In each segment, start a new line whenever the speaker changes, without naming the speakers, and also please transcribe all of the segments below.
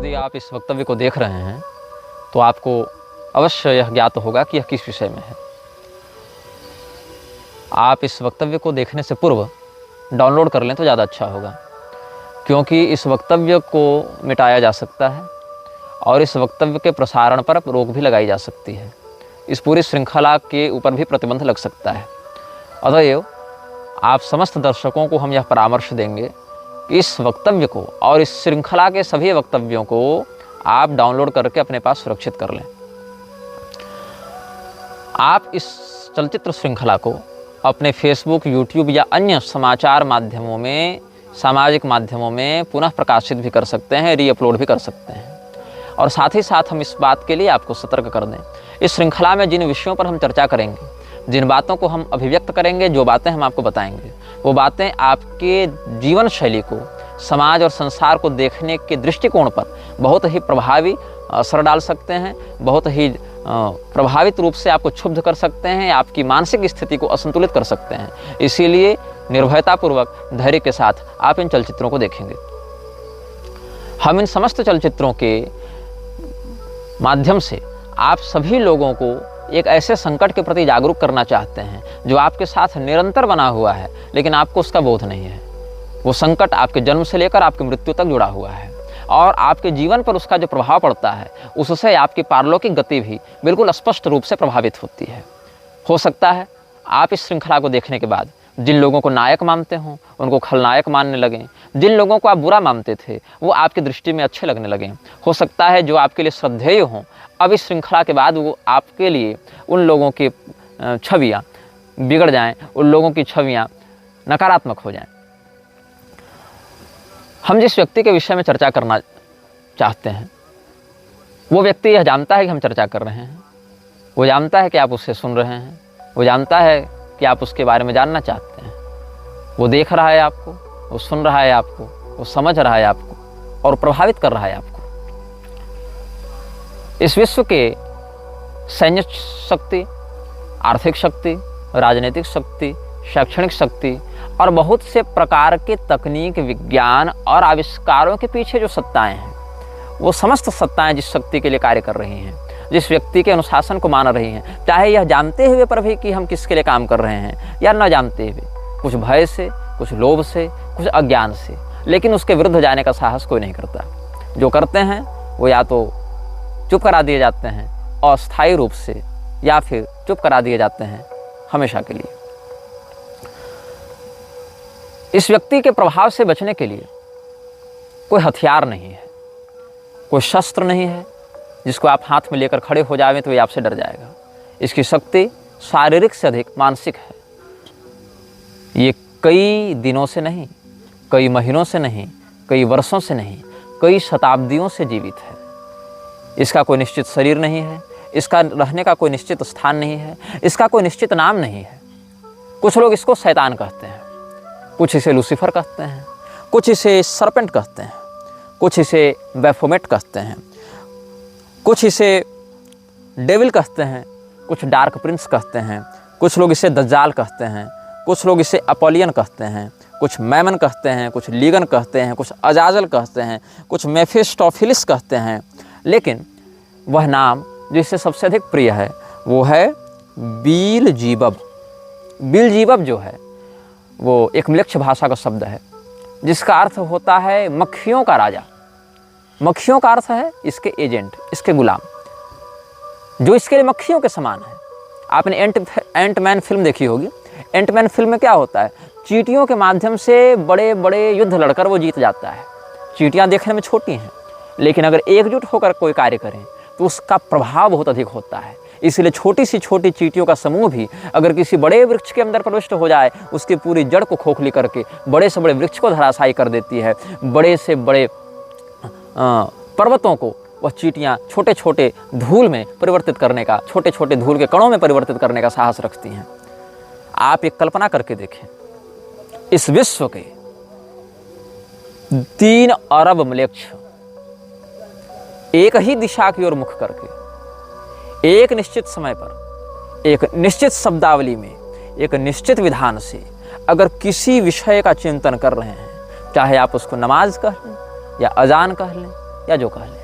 यदि आप इस वक्तव्य को देख रहे हैं तो आपको अवश्य यह ज्ञात होगा कि यह किस विषय में है। आप इस वक्तव्य को देखने से पूर्व डाउनलोड कर लें तो ज़्यादा अच्छा होगा, क्योंकि इस वक्तव्य को मिटाया जा सकता है और इस वक्तव्य के प्रसारण पर रोक भी लगाई जा सकती है। इस पूरी श्रृंखला के ऊपर भी प्रतिबंध लग सकता है। अतएव आप समस्त दर्शकों को हम यह परामर्श देंगे कि इस वक्तव्य को और इस श्रृंखला के सभी वक्तव्यों को आप डाउनलोड करके अपने पास सुरक्षित कर लें। आप इस चलचित्र श्रृंखला को अपने फेसबुक, यूट्यूब या अन्य समाचार माध्यमों में, सामाजिक माध्यमों में पुनः प्रकाशित भी कर सकते हैं, रीअपलोड भी कर सकते हैं। और साथ ही साथ हम इस बात के लिए आपको सतर्क कर दें, इस श्रृंखला में जिन विषयों पर हम चर्चा करेंगे, जिन बातों को हम अभिव्यक्त करेंगे, जो बातें हम आपको बताएंगे, वो बातें आपके जीवन शैली को, समाज और संसार को देखने के दृष्टिकोण पर बहुत ही प्रभावी असर डाल सकते हैं, बहुत ही प्रभावित रूप से आपको क्षुब्ध कर सकते हैं, आपकी मानसिक स्थिति को असंतुलित कर सकते हैं। इसीलिए निर्भयतापूर्वक, धैर्य के साथ आप इन चलचित्रों को देखेंगे। हम इन समस्त चलचित्रों के माध्यम से आप सभी लोगों को एक ऐसे संकट के प्रति जागरूक करना चाहते हैं जो आपके साथ निरंतर बना हुआ है, लेकिन आपको उसका बोध नहीं है। वो संकट आपके जन्म से लेकर आपकी मृत्यु तक जुड़ा हुआ है और आपके जीवन पर उसका जो प्रभाव पड़ता है, उससे आपकी पारलौकिक गति भी बिल्कुल स्पष्ट रूप से प्रभावित होती है। हो सकता है आप इस श्रृंखला को देखने के बाद जिन लोगों को नायक मानते हों उनको खलनायक मानने लगें, जिन लोगों को आप बुरा मानते थे वो आपकी दृष्टि में अच्छे लगने लगें। हो सकता है जो आपके लिए श्रद्धेय हों, अब इस श्रृंखला के बाद वो आपके लिए उन लोगों की छवियाँ बिगड़ जाएं, उन लोगों की छवियाँ नकारात्मक हो जाएं। हम जिस व्यक्ति के विषय में चर्चा करना चाहते हैं वो व्यक्ति यह जानता है कि हम चर्चा कर रहे हैं, वो जानता है कि आप उससे सुन रहे हैं, वो जानता है कि आप उसके बारे में जानना चाहते हैं। वो देख रहा है आपको, वो सुन रहा है आपको, वो समझ रहा है आपको और प्रभावित कर रहा है आपको। इस विश्व के सैन्य शक्ति, आर्थिक शक्ति, राजनीतिक शक्ति, शैक्षणिक शक्ति और बहुत से प्रकार के तकनीक, विज्ञान और आविष्कारों के पीछे जो सत्ताएं हैं, वो समस्त सत्ताएं जिस शक्ति के लिए कार्य कर रही हैं, जिस व्यक्ति के अनुशासन को मान रही हैं, चाहे यह जानते हुए पर भी कि हम किसके लिए काम कर रहे हैं या न जानते हुए, कुछ भय से, कुछ लोभ से, कुछ अज्ञान से, लेकिन उसके विरुद्ध जाने का साहस कोई नहीं करता। जो करते हैं वो या तो चुप करा दिए जाते हैं अस्थायी रूप से, या फिर चुप करा दिए जाते हैं हमेशा के लिए। इस व्यक्ति के प्रभाव से बचने के लिए कोई हथियार नहीं है, कोई शस्त्र नहीं है जिसको आप हाथ में लेकर खड़े हो जाएं तो ये आपसे डर जाएगा। इसकी शक्ति शारीरिक से अधिक मानसिक है। ये कई दिनों से नहीं, कई महीनों से नहीं, कई वर्षों से नहीं, कई शताब्दियों से जीवित है। इसका कोई निश्चित शरीर नहीं है, इसका रहने का कोई निश्चित स्थान नहीं है, इसका कोई निश्चित नाम नहीं है। कुछ लोग इसको शैतान कहते हैं, कुछ इसे लूसीफर कहते हैं, कुछ इसे सरपेंट कहते हैं, कुछ इसे बैफोमेट कहते हैं, कुछ इसे डेविल कहते हैं, कुछ डार्क प्रिंस कहते हैं, कुछ लोग इसे दज्जाल कहते हैं, कुछ लोग इसे अपोलियन कहते हैं, कुछ मैमन कहते हैं, कुछ लीगन कहते हैं, कुछ अजाजल कहते हैं, कुछ मेफिस्टोफिलिस कहते हैं। लेकिन वह नाम जो इससे सबसे अधिक प्रिय है वो है बीलजीबब। बीलजीबब जो है वो एक म्लेच्छ भाषा का शब्द है जिसका अर्थ होता है मक्खियों का राजा। मक्खियों का अर्थ है इसके एजेंट, इसके गुलाम, जो इसके लिए मक्खियों के समान है। आपने एंटमैन फिल्म देखी होगी। एंटमैन फिल्म में क्या होता है, चींटियों के माध्यम से बड़े बड़े युद्ध लड़कर वो जीत जाता है। चींटियाँ देखने में छोटी हैं, लेकिन अगर एकजुट होकर कोई कार्य करें तो उसका प्रभाव बहुत अधिक होता है। इसलिए छोटी सी छोटी चींटियों का समूह भी अगर किसी बड़े वृक्ष के अंदर प्रविष्ट हो जाए, उसकी पूरी जड़ को खोखली करके बड़े से बड़े वृक्ष को धराशायी कर देती है। बड़े से बड़े पर्वतों को वह चींटियाँ छोटे छोटे धूल में परिवर्तित करने का, छोटे छोटे धूल के कणों में परिवर्तित करने का साहस रखती हैं। आप एक कल्पना करके देखें, इस विश्व के 3 अरब म्लेच्छ एक ही दिशा की ओर मुख करके एक निश्चित समय पर, एक निश्चित शब्दावली में, एक निश्चित विधान से अगर किसी विषय का चिंतन कर रहे हैं, चाहे आप उसको नमाज कह लें या अजान कह लें या जो कह लें,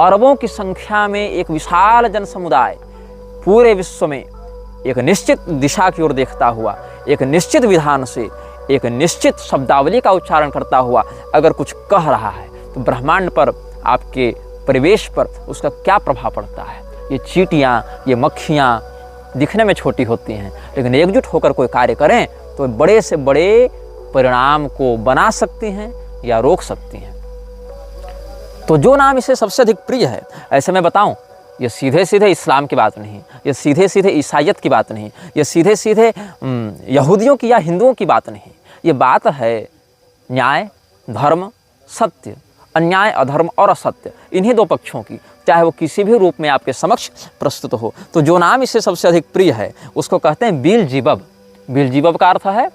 अरबों की संख्या में एक विशाल जन समुदाय पूरे विश्व में एक निश्चित दिशा की ओर देखता हुआ, एक निश्चित विधान से, एक निश्चित शब्दावली का उच्चारण करता हुआ अगर कुछ कह रहा है तो ब्रह्मांड पर, आपके परिवेश पर उसका क्या प्रभाव पड़ता है। ये चींटियाँ, ये मक्खियाँ दिखने में छोटी होती हैं, लेकिन एकजुट होकर कोई कार्य करें तो बड़े से बड़े परिणाम को बना सकती हैं या रोक सकती हैं। तो जो नाम इसे सबसे अधिक प्रिय है, ऐसे मैं बताऊं, ये सीधे सीधे इस्लाम की बात नहीं, ये सीधे सीधे ईसाइयत की बात नहीं, ये सीधे सीधे यहूदियों की या हिंदुओं की बात नहीं, ये बात है न्याय, धर्म, सत्य, अन्याय, अधर्म और असत्य, इन्हीं दो पक्षों की, चाहे वो किसी भी रूप में आपके समक्ष प्रस्तुत हो। तो जो नाम इसे सबसे अधिक प्रिय है उसको कहते हैं बीलजीबब। बीलजीबब का अर्थ है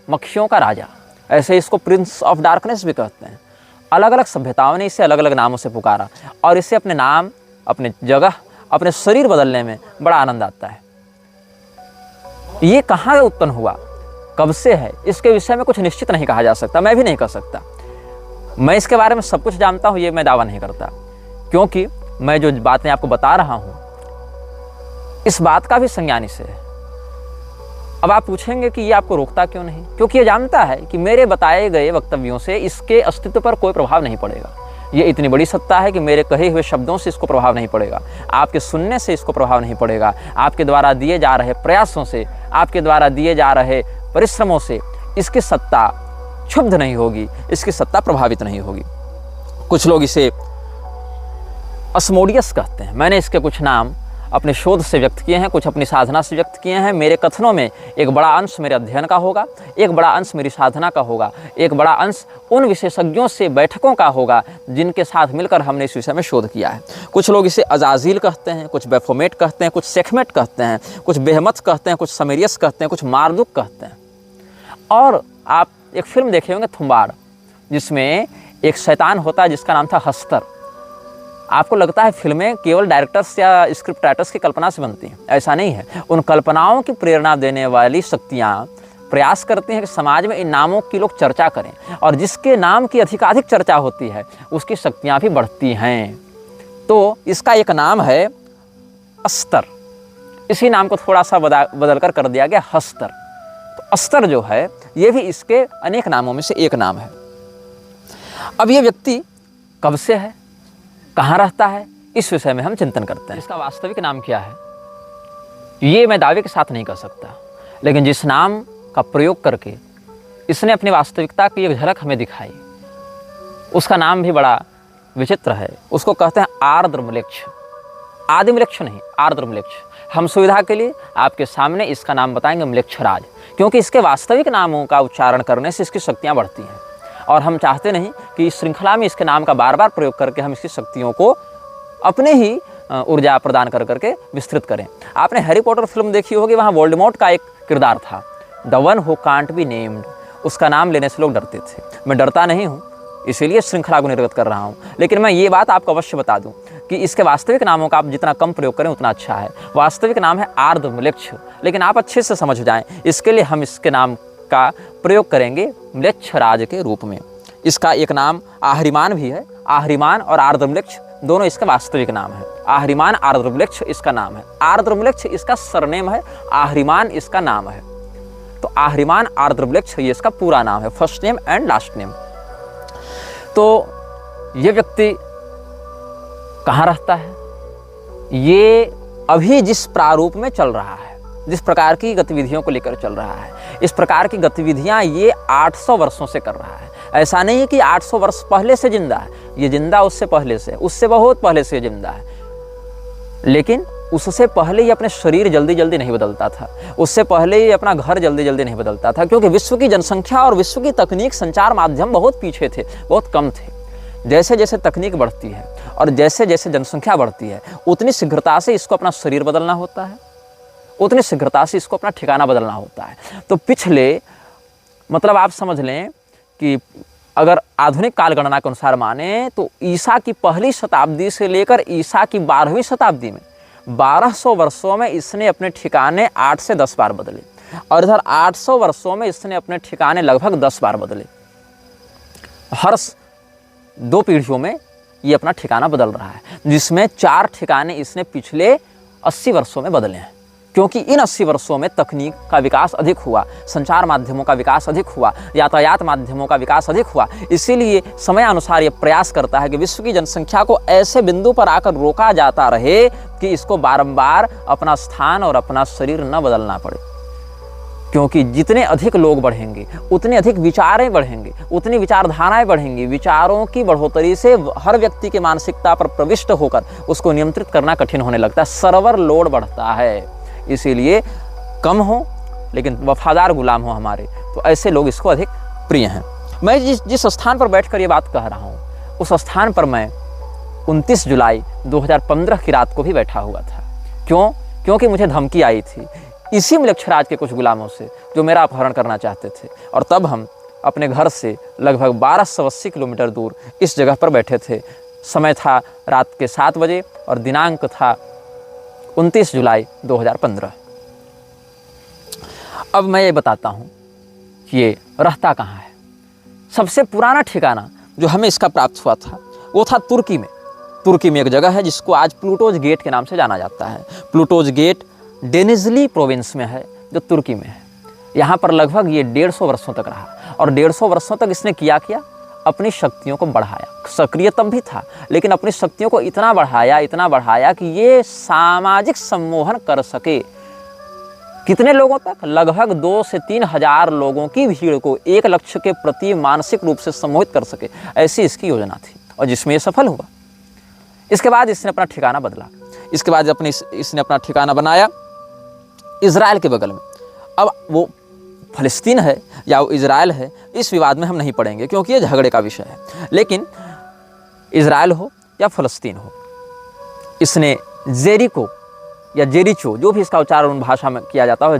मक्खियों का राजा, ऐसे इसको प्रिंस ऑफ डार्कनेस भी कहते हैं। अलग अलग सभ्यताओं ने इसे अलग अलग नामों से पुकारा और इसे अपने नाम, अपने जगह, अपने शरीर बदलने में बड़ा आनंद आता है। ये कहाँ उत्पन्न हुआ, कब से है, इसके विषय में कुछ निश्चित नहीं कहा जा सकता, मैं भी नहीं कह सकता। मैं इसके बारे में सब कुछ जानता हूँ ये मैं दावा नहीं करता, क्योंकि मैं जो बातें आपको बता रहा हूँ इस बात का भी संज्ञान इसे है। अब आप पूछेंगे कि ये आपको रोकता क्यों नहीं, क्योंकि ये जानता है कि मेरे बताए गए वक्तव्यों से इसके अस्तित्व पर कोई प्रभाव नहीं पड़ेगा। ये इतनी बड़ी सत्ता है कि मेरे कहे हुए शब्दों से इसको प्रभाव नहीं पड़ेगा, आपके सुनने से इसको प्रभाव नहीं पड़ेगा, आपके द्वारा दिए जा रहे प्रयासों से, आपके द्वारा दिए जा रहे परिश्रमों से इसकी सत्ता क्षुब्ध नहीं होगी, इसकी सत्ता प्रभावित नहीं होगी। कुछ लोग इसे अस्मोडियस कहते हैं। मैंने इसके कुछ नाम अपने शोध से व्यक्त किए हैं, कुछ अपनी साधना से व्यक्त किए हैं। मेरे कथनों में एक बड़ा अंश मेरे अध्ययन का होगा, एक बड़ा अंश मेरी साधना का होगा, एक बड़ा अंश उन विशेषज्ञों से बैठकों का होगा जिनके साथ मिलकर हमने इस विषय में शोध किया है। कुछ लोग इसे अजाजिल कहते हैं, कुछ बेफोमेट कहते हैं, कुछ सेखमेट कहते हैं, कुछ बेहमत कहते हैं, कुछ समेरियस कहते हैं, कुछ मारदुक कहते हैं। और आप एक फिल्म देखे होंगे थुम्बाड़, जिसमें एक शैतान होता है जिसका नाम था हस्तर। आपको लगता है फिल्में केवल डायरेक्टर्स या स्क्रिप्ट राइटर्स की कल्पना से बनती हैं, ऐसा नहीं है। उन कल्पनाओं की प्रेरणा देने वाली शक्तियाँ प्रयास करती हैं कि समाज में इन नामों की लोग चर्चा करें, और जिसके नाम की अधिकाधिक चर्चा होती है उसकी शक्तियाँ भी बढ़ती हैं। तो इसका एक नाम है अस्तर, इसी नाम को थोड़ा सा बदल कर दिया गया हस्तर। तो अस्तर जो है ये भी इसके अनेक नामों में से एक नाम है। अब ये व्यक्ति कब से है, कहाँ रहता है, इस विषय में हम चिंतन करते हैं। इसका वास्तविक नाम क्या है ये मैं दावे के साथ नहीं कह सकता, लेकिन जिस नाम का प्रयोग करके इसने अपनी वास्तविकता की एक झलक हमें दिखाई, उसका नाम भी बड़ा विचित्र है। उसको कहते हैं आर्द्र म्लेच्छ। आदि म्लेच्छ नहीं, आर्द्र म्लेच्छ। हम सुविधा के लिए आपके सामने इसका नाम बताएंगे म्लेच्छराज, क्योंकि इसके वास्तविक नामों का उच्चारण करने से इसकी शक्तियाँ बढ़ती हैं, और हम चाहते नहीं कि इस श्रृंखला में इसके नाम का बार बार प्रयोग करके हम इसकी शक्तियों को अपने ही ऊर्जा प्रदान कर करके विस्तृत करें। आपने हैरी पॉटर फिल्म देखी होगी, वहाँ वोल्डेमॉर्ट का एक किरदार था, the one who can't be named. उसका नाम लेने से लोग डरते थे। मैं डरता नहीं हूँ, इसीलिए श्रृंखला को निर्गत कर रहा हूँ, लेकिन मैं ये बात आपको अवश्य बता दूँ कि इसके वास्तविक नामों का आप जितना कम प्रयोग करें उतना अच्छा है। वास्तविक नाम है आर्द्र म्लेच्छ, लेकिन आप अच्छे से समझ जाएं, इसके लिए हम इसके नाम का प्रयोग करेंगे म्लेच्छराज के रूप में। इसका एक नाम आहरिमान भी है। आहरिमान और आर्द्र म्लेच्छ दोनों इसका वास्तविक नाम है। आहरिमान आर्द्र म्लेच्छ इसका नाम है, आर्द्र म्लेच्छ इसका सरनेम है, आहरिमान इसका नाम है। तो आहरिमान आर्द्र म्लेच्छ ये इसका पूरा नाम है, first name and last name. तो ये व्यक्ति कहाँ रहता है, ये अभी जिस प्रारूप में चल रहा है, जिस प्रकार की गतिविधियों को लेकर चल रहा है, इस प्रकार की गतिविधियां ये 800 वर्षों से कर रहा है। ऐसा नहीं है कि 800 वर्ष पहले से जिंदा है, ये जिंदा उससे पहले से, उससे बहुत पहले से जिंदा है, लेकिन उससे पहले ये अपने शरीर जल्दी जल्दी नहीं बदलता था, उससे पहले ये अपना घर जल्दी जल्दी नहीं बदलता था, क्योंकि विश्व की जनसंख्या और विश्व की तकनीक, संचार माध्यम बहुत पीछे थे, बहुत कम थे। जैसे जैसे तकनीक बढ़ती है और जैसे जैसे जनसंख्या बढ़ती है, उतनी शीघ्रता से इसको अपना शरीर बदलना होता है, उतनी शीघ्रता से इसको अपना ठिकाना बदलना होता है। तो पिछले, मतलब आप समझ लें कि अगर आधुनिक काल गणना के अनुसार माने तो ईसा की पहली शताब्दी से लेकर ईसा की 12वीं शताब्दी में 1200 वर्षों में इसने अपने ठिकाने 8 से 10 बार बदले, और इधर 800 वर्षों में इसने अपने ठिकाने लगभग 10 बार बदले। हर 2 पीढ़ियों में ये अपना ठिकाना बदल रहा है, जिसमें 4 ठिकाने इसने पिछले 80 वर्षों में बदले हैं। क्योंकि इन 80 वर्षों में तकनीक का विकास अधिक हुआ, संचार माध्यमों का विकास अधिक हुआ, यातायात माध्यमों का विकास अधिक हुआ। इसीलिए समय अनुसार ये प्रयास करता है कि विश्व की जनसंख्या को ऐसे बिंदु पर आकर रोका जाता रहे कि इसको बारंबार अपना स्थान और अपना शरीर न बदलना पड़े। क्योंकि जितने अधिक लोग बढ़ेंगे, उतने अधिक विचारें बढ़ेंगे, उतनी विचारधाराएं बढ़ेंगी। विचारों की बढ़ोतरी से हर व्यक्ति की मानसिकता पर प्रविष्ट होकर उसको नियंत्रित करना कठिन होने लगता है, सर्वर लोड बढ़ता है। इसीलिए कम हो लेकिन वफादार गुलाम हो हमारे, तो ऐसे लोग इसको अधिक प्रिय हैं। मैं जिस स्थान पर बैठकर ये बात कह रहा हूँ, उस स्थान पर मैं 29 जुलाई 2015 की रात को भी बैठा हुआ था। क्यों? क्योंकि मुझे धमकी आई थी इसी म्लेच्छराज के कुछ गुलामों से, जो मेरा अपहरण करना चाहते थे। और तब हम अपने घर से लगभग 1280 किलोमीटर दूर इस जगह पर बैठे थे। समय था रात के 7 बजे और दिनांक था 29 जुलाई 2015। अब मैं ये बताता हूँ कि ये रहता कहाँ है। सबसे पुराना ठिकाना जो हमें इसका प्राप्त हुआ था वो था तुर्की में। तुर्की में एक जगह है जिसको आज प्लूटोज गेट के नाम से जाना जाता है। प्लूटोज गेट डेनिजली प्रोविंस में है, जो तुर्की में है। यहाँ पर लगभग ये 150 वर्षों तक रहा और 150 वर्षों तक इसने किया अपनी शक्तियों को बढ़ाया। सक्रिय तब भी था, लेकिन अपनी शक्तियों को इतना बढ़ाया कि ये सामाजिक सम्मोहन कर सके। कितने लोगों तक? लगभग 2 से 3 हजार लोगों की भीड़ को एक लक्ष्य के प्रति मानसिक रूप से सम्मोहित कर सके, ऐसी इसकी योजना थी और जिसमें ये सफल हुआ। इसके बाद इसने अपना ठिकाना बदला। इसके बाद इसने अपना ठिकाना बनाया इजराइल के बगल में। अब वो फ़लस्तीन है या वो इजराइल है, इस विवाद में हम नहीं पड़ेंगे क्योंकि ये झगड़े का विषय है। लेकिन इजराइल हो या फ़लस्तीन हो, इसने जेरिको या जेरिचो, जो भी इसका उच्चारण भाषा में किया जाता है,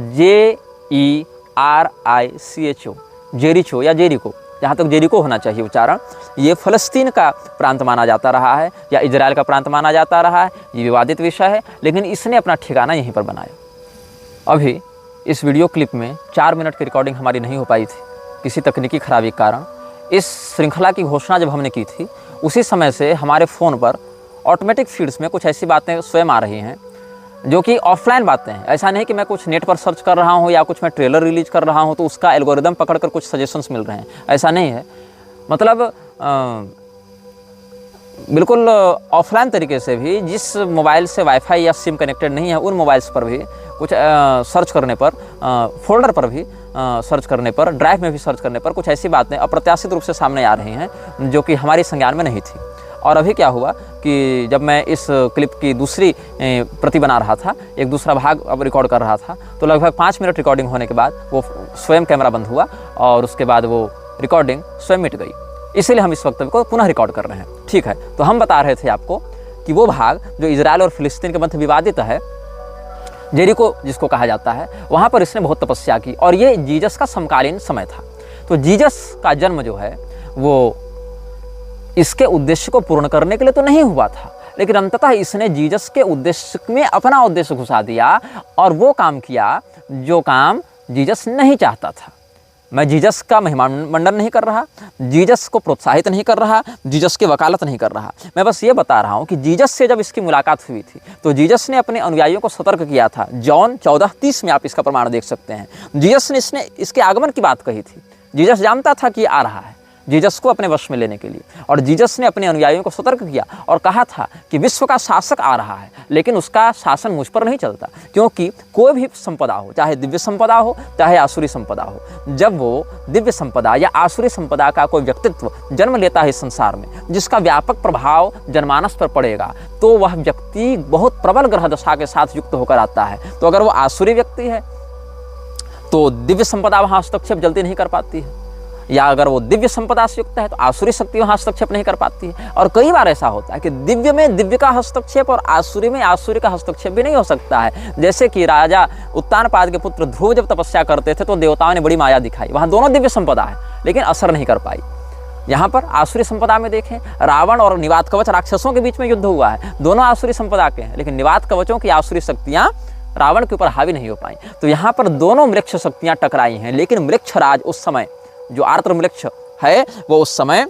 JERICHO, जेरिचो या जेरिको, जहाँ तक जेरिको होना चाहिए उच्चारण, ये फ़लस्तीन का प्रांत माना जाता रहा है या इजराइल का प्रांत माना जाता रहा है। ये विवादित विषय है, लेकिन इसने अपना ठिकाना यहीं पर बनाया। अभी इस वीडियो क्लिप में 4 मिनट की रिकॉर्डिंग हमारी नहीं हो पाई थी किसी तकनीकी खराबी के कारण। इस श्रृंखला की घोषणा जब हमने की थी, उसी समय से हमारे फ़ोन पर ऑटोमेटिक फीड्स में कुछ ऐसी बातें स्वयं आ रही हैं जो कि ऑफलाइन बातें हैं। ऐसा नहीं कि मैं कुछ नेट पर सर्च कर रहा हूँ या कुछ मैं ट्रेलर रिलीज कर रहा हूँ तो उसका एल्गोरिदम पकड़कर कुछ सजेशंस मिल रहे हैं, ऐसा नहीं है। मतलब बिल्कुल ऑफलाइन तरीके से भी जिस मोबाइल से वाईफाई या सिम कनेक्टेड नहीं है, उन मोबाइल्स पर भी कुछ सर्च करने पर, फोल्डर पर भी सर्च करने पर, ड्राइव में भी सर्च करने पर कुछ ऐसी बातें अप्रत्याशित रूप से सामने आ रही हैं जो कि हमारी संज्ञान में नहीं थी। और अभी क्या हुआ कि जब मैं इस क्लिप की दूसरी प्रति बना रहा था, एक दूसरा भाग अब रिकॉर्ड कर रहा था, तो लगभग 5 मिनट रिकॉर्डिंग होने के बाद वो स्वयं कैमरा बंद हुआ और उसके बाद वो रिकॉर्डिंग स्वयं मिट गई। इसीलिए हम इस वक्तव्य को पुनः रिकॉर्ड कर रहे हैं। ठीक है, तो हम बता रहे थे आपको कि वो भाग जो इजराइल और फिलिस्तीन के मध्य विवादित है, जेरिको जिसको कहा जाता है, वहाँ पर इसने बहुत तपस्या की और ये जीसस का समकालीन समय था। तो जीसस का जन्म जो है वो इसके उद्देश्य को पूर्ण करने के लिए तो नहीं हुआ था, लेकिन अंततः इसने जीसस के उद्देश्य में अपना उद्देश्य घुसा दिया और वो काम किया जो काम जीसस नहीं चाहता था। मैं जीसस का महिमामंडन नहीं कर रहा, जीसस को प्रोत्साहित नहीं कर रहा, जीसस की वकालत नहीं कर रहा। मैं बस ये बता रहा हूँ कि जीसस से जब इसकी मुलाकात हुई थी तो जीसस ने अपने अनुयायियों को सतर्क किया था। जॉन 14:30 में आप इसका प्रमाण देख सकते हैं। जीसस ने इसके आगमन की बात कही थी। जीसस जानता था कि आ रहा है, जीसस को अपने वश में लेने के लिए, और जीसस ने अपने अनुयायियों को सतर्क किया और कहा था कि विश्व का शासक आ रहा है, लेकिन उसका शासन मुझ पर नहीं चलता, क्योंकि कोई भी संपदा हो, चाहे दिव्य संपदा हो चाहे आसुरी संपदा हो, जब वो दिव्य संपदा या आसुरी संपदा का कोई व्यक्तित्व जन्म लेता है इस संसार में, जिसका व्यापक प्रभाव जनमानस पर पड़ेगा, तो वह व्यक्ति बहुत प्रबल ग्रह दशा के साथ युक्त होकर आता है। तो अगर वो आसुरी व्यक्ति है तो दिव्य संपदा वहाँ हस्तक्षेप जल्दी नहीं कर पाती है, या अगर वो दिव्य संपदा से युक्त है तो आसुरी शक्ति वहाँ हस्तक्षेप नहीं कर पाती है। और कई बार ऐसा होता है कि दिव्य में दिव्य का हस्तक्षेप और आसुरी में आसुरी का हस्तक्षेप भी नहीं हो सकता है। जैसे कि राजा उत्तानपाद के पुत्र ध्रुव जब तपस्या करते थे तो देवताओं ने बड़ी माया दिखाई, वहाँ दोनों दिव्य संपदा है लेकिन असर नहीं कर पाई। यहाँ पर आसुरी संपदा में देखें, रावण और निवात कवच राक्षसों के बीच में युद्ध हुआ है, दोनों आसुरी संपदा के हैं, लेकिन निवात कवचों की आसुरी शक्तियाँ रावण के ऊपर हावी नहीं हो पाई। तो यहाँ पर दोनों मृक्ष शक्तियाँ टकराई हैं, लेकिन मृक्षराज उस समय, जो आर्द्र मृक्ष है, वो उस समय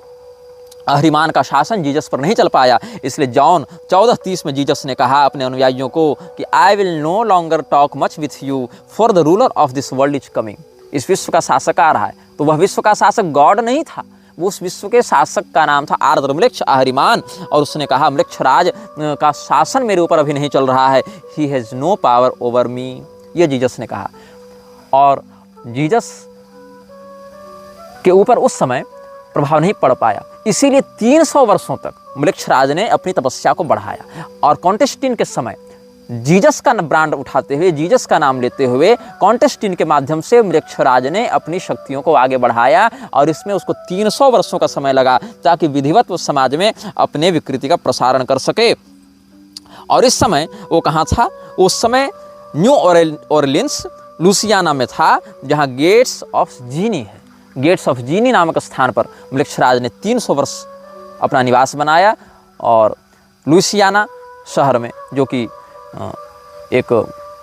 अहरिमान का शासन जीसस पर नहीं चल पाया। इसलिए जॉन 14:30 में जीसस ने कहा अपने अनुयायियों को कि I will no longer talk much with you for the ruler of this world is coming. इस विश्व का शासक आ रहा है। तो वह विश्व का शासक गॉड नहीं था, वो उस विश्व के शासक का नाम था आर्द्रम्लेक्ष अहरिमान। और उसने कहा म्लेच्छराज का शासन मेरे ऊपर अभी नहीं चल रहा है, he has no power over me, ये जीसस ने कहा। और जीसस के ऊपर उस समय प्रभाव नहीं पड़ पाया, इसीलिए 300 वर्षों तक म्लेच्छराज ने अपनी तपस्या को बढ़ाया। और कॉन्टेस्टिन के समय जीसस का ब्रांड उठाते हुए, जीसस का नाम लेते हुए कॉन्टेस्टिन के माध्यम से म्लेच्छराज ने अपनी शक्तियों को आगे बढ़ाया। और इसमें उसको 300 वर्षों का समय लगा ताकि विधिवत वो समाज में अपने विकृति का प्रसारण कर सके। और इस समय वो कहाँ था? उस समय न्यू ऑरलिन्स लुसियाना में था, जहाँ गेट्स ऑफ जीनी है। गेट्स ऑफ जीनी नामक स्थान पर म्लेच्छराज ने 300 वर्ष अपना निवास बनाया। और लुसियाना शहर में, जो कि एक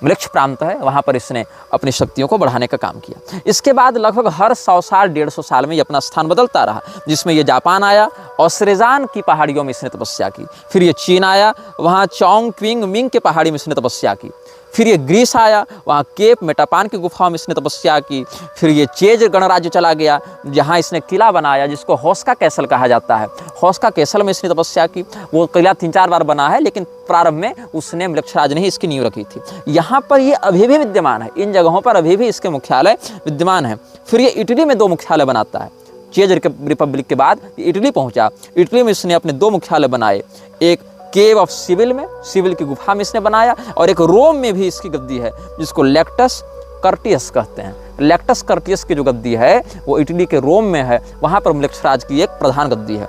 म्लेच्छ प्रांत है, वहाँ पर इसने अपनी शक्तियों को बढ़ाने का काम किया। इसके बाद लगभग हर 100 साल 150 साल में ये अपना स्थान बदलता रहा, जिसमें ये जापान आया और श्रेजान की पहाड़ियों में इसने तपस्या की। फिर ये चीन आया, वहाँ चोंग क्विंग मिंग के पहाड़ी में इसने तपस्या की। फिर ये ग्रीस आया, वहाँ केप मेटापान की गुफाओं में इसने तपस्या की। फिर ये चेज गणराज्य चला गया, जहाँ इसने किला बनाया जिसको होस्का कैसल कहा जाता है। होस्का कैसल में इसने तपस्या की। वो किला 3-4 बार बना है, लेकिन प्रारंभ में उसने म्लेच्छराज ने ही इसकी नींव रखी थी। यहाँ पर ये अभी भी विद्यमान है, इन जगहों पर अभी भी इसके मुख्यालय विद्यमान है। फिर ये इटली में 2 मुख्यालय बनाता है। चेज रिपब्लिक के बाद इटली पहुँचा। इटली में इसने अपने 2 मुख्यालय बनाए, एक केव ऑफ सिविल में, सिविल की गुफा में इसने बनाया, और एक रोम में भी इसकी गद्दी है जिसको लेक्टस कर्टियस कहते हैं। लेक्टस कर्टियस की जो गद्दी है वो इटली के रोम में है, वहाँ पर म्लेच्छराज की एक प्रधान गद्दी है।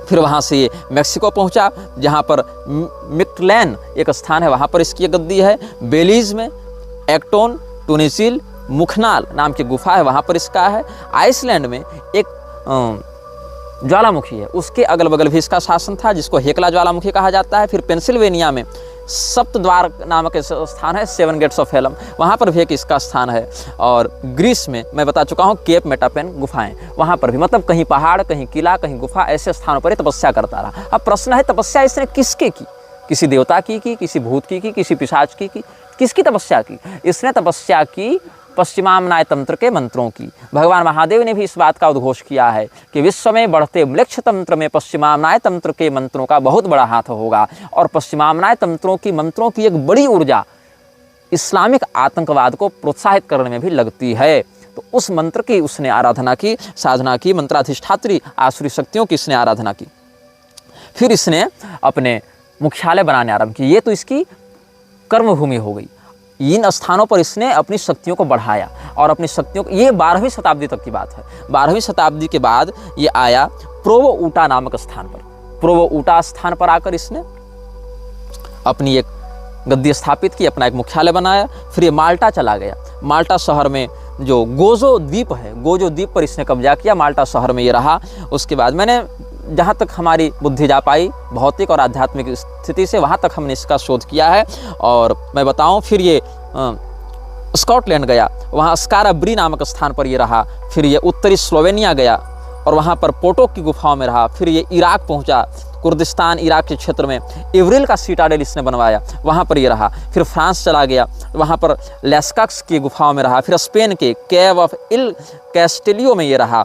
फिर वहाँ से ये मैक्सिको पहुँचा, जहाँ पर मिक्टलैन एक स्थान है, वहाँ पर इसकी एक गद्दी है। बेलीज में एक्टोन टूनिसिल मुखनाल नाम की गुफा है, वहाँ पर इसका है। आइसलैंड में एक ज्वालामुखी है, उसके अगल बगल भी इसका शासन था, जिसको हेकला ज्वालामुखी कहा जाता है। फिर पेंसिल्वेनिया में सप्तद्वार नामक स्थान है, 7 गेट्स ऑफ हेलम, वहाँ पर भी एक इसका स्थान है। और ग्रीस में मैं बता चुका हूँ केप मेटापेन गुफाएं, वहाँ पर भी, मतलब कहीं पहाड़, कहीं किला, कहीं गुफा, ऐसे स्थानों पर तपस्या करता रहा। अब प्रश्न है, तपस्या इसने किसके की? किसी देवता की, किसी भूत की, किसी पिशाच की, किसकी तपस्या की? इसने तपस्या की पश्चिमामनाय तंत्र के मंत्रों की। भगवान महादेव ने भी इस बात का उद्घोष किया है कि विश्व में बढ़ते म्लेच्छ तंत्र में पश्चिमामनाय तंत्र के मंत्रों का बहुत बड़ा हाथ होगा। और पश्चिमामनाय मंत्रों की एक बड़ी ऊर्जा इस्लामिक आतंकवाद को प्रोत्साहित करने में भी लगती है। तो उस मंत्र की उसने आराधना की, साधना की, मंत्राधिष्ठात्री आसुरी शक्तियों की इसने आराधना की। फिर इसने अपने मुख्यालय बनाने आरंभ की। ये तो इसकी कर्मभूमि हो गई। इन स्थानों पर इसने अपनी शक्तियों को बढ़ाया और अपनी शक्तियों को, ये 12वीं शताब्दी तक की बात है। 12वीं शताब्दी के बाद ये आया प्रोवो ऊटा नामक स्थान पर। प्रोवो ऊटा स्थान पर आकर इसने अपनी एक गद्दी स्थापित की, अपना एक मुख्यालय बनाया। फिर ये माल्टा चला गया। माल्टा शहर में जो गोजो द्वीप है, गोजो द्वीप पर इसने कब्जा किया। माल्टा शहर में ये रहा। उसके बाद मैंने जहाँ तक हमारी बुद्धि जा पाई भौतिक और आध्यात्मिक स्थिति से, वहाँ तक हमने इसका शोध किया है। और मैं बताऊँ, फिर ये स्कॉटलैंड गया, वहाँ स्काराब्री नामक स्थान पर ये रहा। फिर ये उत्तरी स्लोवेनिया गया और वहाँ पर पोटोक की गुफाओं में रहा। फिर ये इराक पहुँचा, कुर्दिस्तान इराक के क्षेत्र में इवरिल का सीटाडेल इसने बनवाया, वहाँ पर ये रहा। फिर फ्रांस चला गया, वहाँ पर लेस्कक्स की गुफाओं में रहा। फिर स्पेन के केव ऑफ इल कैस्टेलियो में ये रहा।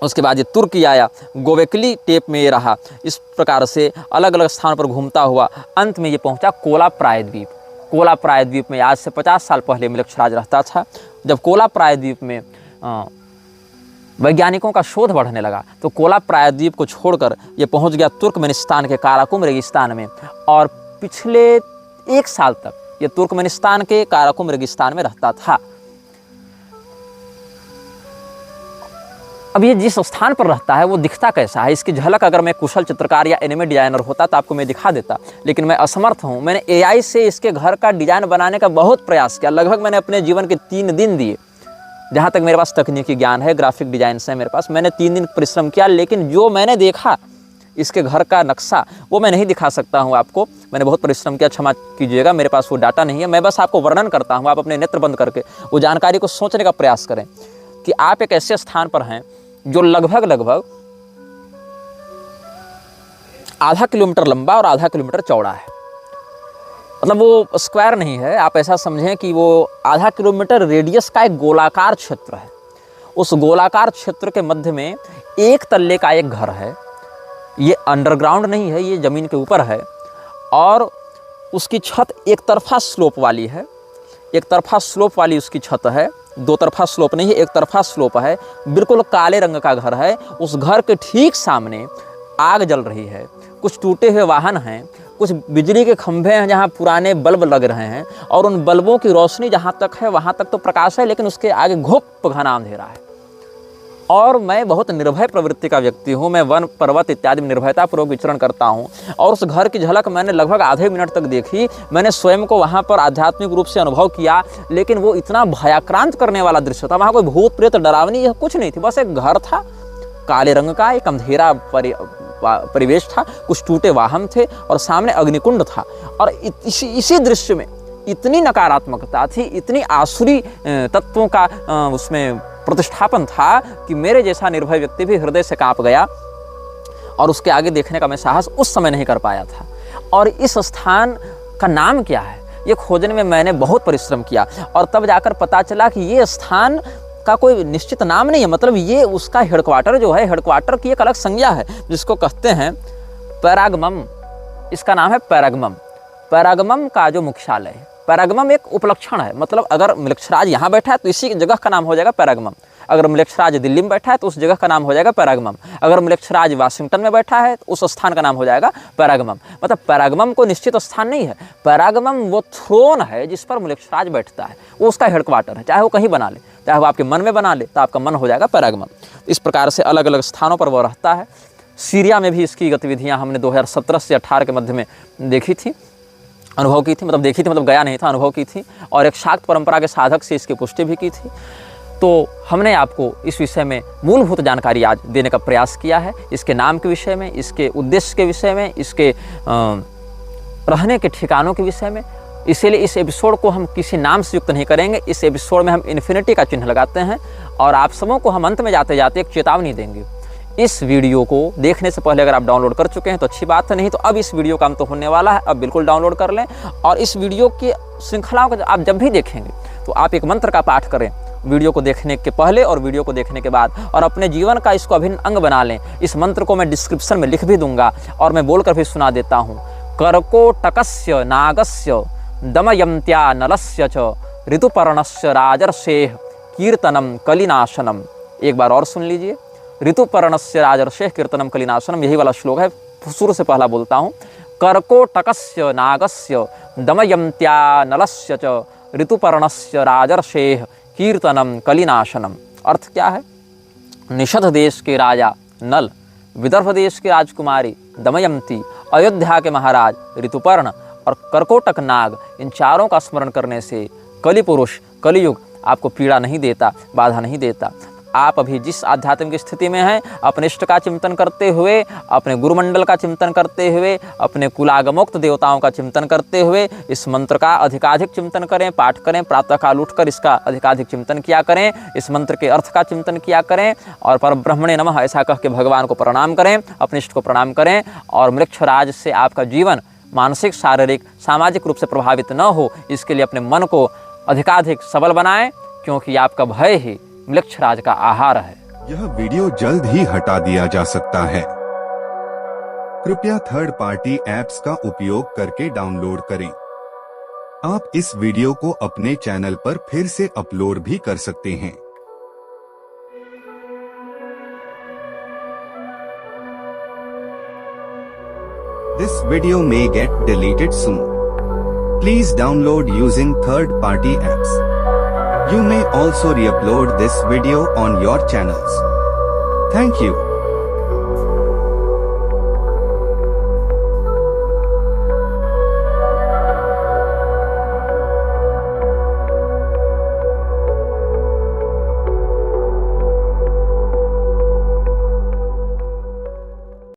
उसके बाद ये तुर्की आया, गोवेकली टेप में ये रहा। इस प्रकार से अलग अलग स्थानों पर घूमता हुआ अंत में ये पहुंचा कोला प्रायद्वीप। कोला प्रायद्वीप में आज से 50 साल पहले म्लेच्छराज रहता था। जब कोला प्रायद्वीप में वैज्ञानिकों का शोध बढ़ने लगा तो कोला प्रायद्वीप को छोड़कर ये पहुंच गया तुर्कमेनिस्तान के काराकुम रेगिस्तान में। और पिछले 1 साल तक ये तुर्कमेनिस्तान के काराकुम रेगिस्तान में रहता था। अब ये जिस स्थान पर रहता है वो दिखता कैसा है, इसकी झलक अगर मैं कुशल चित्रकार या एनिमे डिजाइनर होता तो आपको मैं दिखा देता, लेकिन मैं असमर्थ हूँ। मैंने AI से इसके घर का डिजाइन बनाने का बहुत प्रयास किया। लगभग मैंने अपने जीवन के 3 दिन दिए, जहाँ तक मेरे पास तकनीकी ज्ञान है, ग्राफिक डिजाइन से मेरे पास, मैंने 3 दिन परिश्रम किया। लेकिन जो मैंने देखा इसके घर का नक्शा वो मैं नहीं दिखा सकता हूँ आपको। मैंने बहुत परिश्रम किया, क्षमा कीजिएगा, मेरे पास वो डाटा नहीं है। मैं बस आपको वर्णन करता हूँ, आप अपने नेत्र बंद करके वो जानकारी को सोचने का प्रयास करें कि आप एक ऐसे स्थान पर हैं जो लगभग आधा किलोमीटर लंबा और आधा किलोमीटर चौड़ा है। मतलब वो स्क्वायर नहीं है, आप ऐसा समझें कि वो आधा किलोमीटर रेडियस का एक गोलाकार क्षेत्र है। उस गोलाकार क्षेत्र के मध्य में एक तल्ले का एक घर है। ये अंडरग्राउंड नहीं है, ये ज़मीन के ऊपर है और उसकी छत एक तरफा स्लोप वाली है। एक तरफा स्लोप वाली उसकी छत है, दो तरफा स्लोप नहीं है, एक तरफा स्लोप है। बिल्कुल काले रंग का घर है। उस घर के ठीक सामने आग जल रही है। कुछ टूटे हुए वाहन हैं, कुछ बिजली के खंभे हैं जहाँ पुराने बल्ब लग रहे हैं और उन बल्बों की रोशनी जहाँ तक है वहाँ तक तो प्रकाश है, लेकिन उसके आगे घुप घना अंधेरा है। और मैं बहुत निर्भय प्रवृत्ति का व्यक्ति हूँ। मैं वन पर्वत इत्यादि में निर्भयतापूर्वक विचरण करता हूँ और उस घर की झलक मैंने लगभग आधे मिनट तक देखी। मैंने स्वयं को वहाँ पर आध्यात्मिक रूप से अनुभव किया, लेकिन वो इतना भयाक्रांत करने वाला दृश्य था। वहाँ कोई भूत प्रेत डरावनी यह कुछ नहीं थी, बस एक घर था काले रंग का, एक अंधेरा परिवेश था, कुछ टूटे वाहन थे और सामने अग्निकुंड था। और इसी दृश्य में इतनी नकारात्मकता थी, इतनी आसुरी तत्वों का उसमें प्रतिष्ठापन था कि मेरे जैसा निर्भय व्यक्ति भी हृदय से कांप गया और उसके आगे देखने का मैं साहस उस समय नहीं कर पाया था। और इस स्थान का नाम क्या है ये खोजने में मैंने बहुत परिश्रम किया और तब जाकर पता चला कि ये स्थान का कोई निश्चित नाम नहीं है। मतलब ये उसका हेडक्वार्टर जो है, हेडक्वार्टर की एक अलग संज्ञा है जिसको कहते हैं पैरागमम। इसका नाम है पैरागमम। पैरागमम का जो मुख्यालय है, पैरागमम एक उपलक्षण है। मतलब अगर मृक्षराज यहाँ बैठा है तो इसी जगह का नाम हो जाएगा पैरागमम। अगर मृक्षराज दिल्ली में बैठा है तो उस जगह का नाम हो जाएगा पैरागमम। अगर मृक्षराज वाशिंगटन में बैठा है तो उस स्थान का नाम हो जाएगा पैरागमम। मतलब पैरागमम को निश्चित स्थान नहीं है, पैरागमम वो थ्रोन है जिस पर मृक्षराज बैठता है, वो उसका हेडक्वार्टर है। चाहे वो कहीं बना ले, चाहे वो आपके मन में बना ले, तो आपका मन हो जाएगा पैरागमम। इस प्रकार से अलग अलग स्थानों पर वो रहता है। सीरिया में भी इसकी गतिविधियाँ हमने 2017 से 18 के मध्य में देखी थी, अनुभव की थी। मतलब देखी थी मतलब गया नहीं था, अनुभव की थी और एक शाक्त परंपरा के साधक से इसकी पुष्टि भी की थी। तो हमने आपको इस विषय में मूलभूत जानकारी आज देने का प्रयास किया है, इसके नाम के विषय में, इसके उद्देश्य के विषय में, इसके रहने के ठिकानों के विषय में। इसीलिए इस एपिसोड को हम किसी नाम से युक्त नहीं करेंगे। इस एपिसोड में हम इन्फिनिटी का चिन्ह लगाते हैं और आप सबों को हम अंत में जाते जाते एक चेतावनी देंगे। इस वीडियो को देखने से पहले अगर आप डाउनलोड कर चुके हैं तो अच्छी बात है, नहीं तो अब इस वीडियो का अंत तो होने वाला है, अब बिल्कुल डाउनलोड कर लें। और इस वीडियो की श्रृंखलाओं को आप जब भी देखेंगे तो आप एक मंत्र का पाठ करें वीडियो को देखने के पहले और वीडियो को देखने के बाद, और अपने जीवन का इसको अभिन्न अंग बना लें। इस मंत्र को मैं डिस्क्रिप्शन में लिख भी दूंगा और मैं बोलकर भी सुना देता हूँ। कर्कोटकस्य नागस्य दमयन्त्या नलस्य च ऋतुपर्णस्य राजर्षेः कीर्तनम कलिनाशनम। एक बार और सुन लीजिए। ऋतुपर्णस्य राजर्षेः कीर्तनम कलिनाशनम, यही वाला श्लोक है, शुरू से पहला बोलता हूँ। कर्कोटकस्य नागस्य दमयन्त्या नलस्य च ऋतुपर्णस्य राजर्षेः कीर्तनम कलिनाशनम। अर्थ क्या है? निषध देश के राजा नल, विदर्भ देश की राजकुमारी दमयंती, अयोध्या के महाराज ऋतुपर्ण और कर्कोटक नाग, इन चारों का स्मरण करने से कलि पुरुष कलियुग आपको पीड़ा नहीं देता, बाधा नहीं देता। आप अभी जिस आध्यात्मिक स्थिति में हैं, अपने इष्ट का चिंतन करते हुए, अपने गुरुमंडल का चिंतन करते हुए, अपने कुलागमोक्त देवताओं का चिंतन करते हुए इस मंत्र का अधिकाधिक चिंतन करें, पाठ करें। प्रातःकाल उठकर इसका अधिकाधिक चिंतन किया करें, इस मंत्र के अर्थ का चिंतन किया करें और परब्रह्मणे नमः ऐसा कह के भगवान को प्रणाम करें, अपने इष्ट को प्रणाम करें। और मृक्षराज से आपका जीवन मानसिक, शारीरिक, सामाजिक रूप से प्रभावित न हो, इसके लिए अपने मन को अधिकाधिक सबल बनाएं, क्योंकि आपका भय ही मृक्षराज का आहार है।
यह वीडियो जल्द ही हटा दिया जा सकता है। कृपया थर्ड पार्टी ऐप्स का उपयोग करके डाउनलोड करें। आप इस वीडियो को अपने चैनल पर फिर से अपलोड भी कर सकते हैं। This video may get deleted soon. Please download using third-party apps. You may also re-upload this video on your channels. Thank you.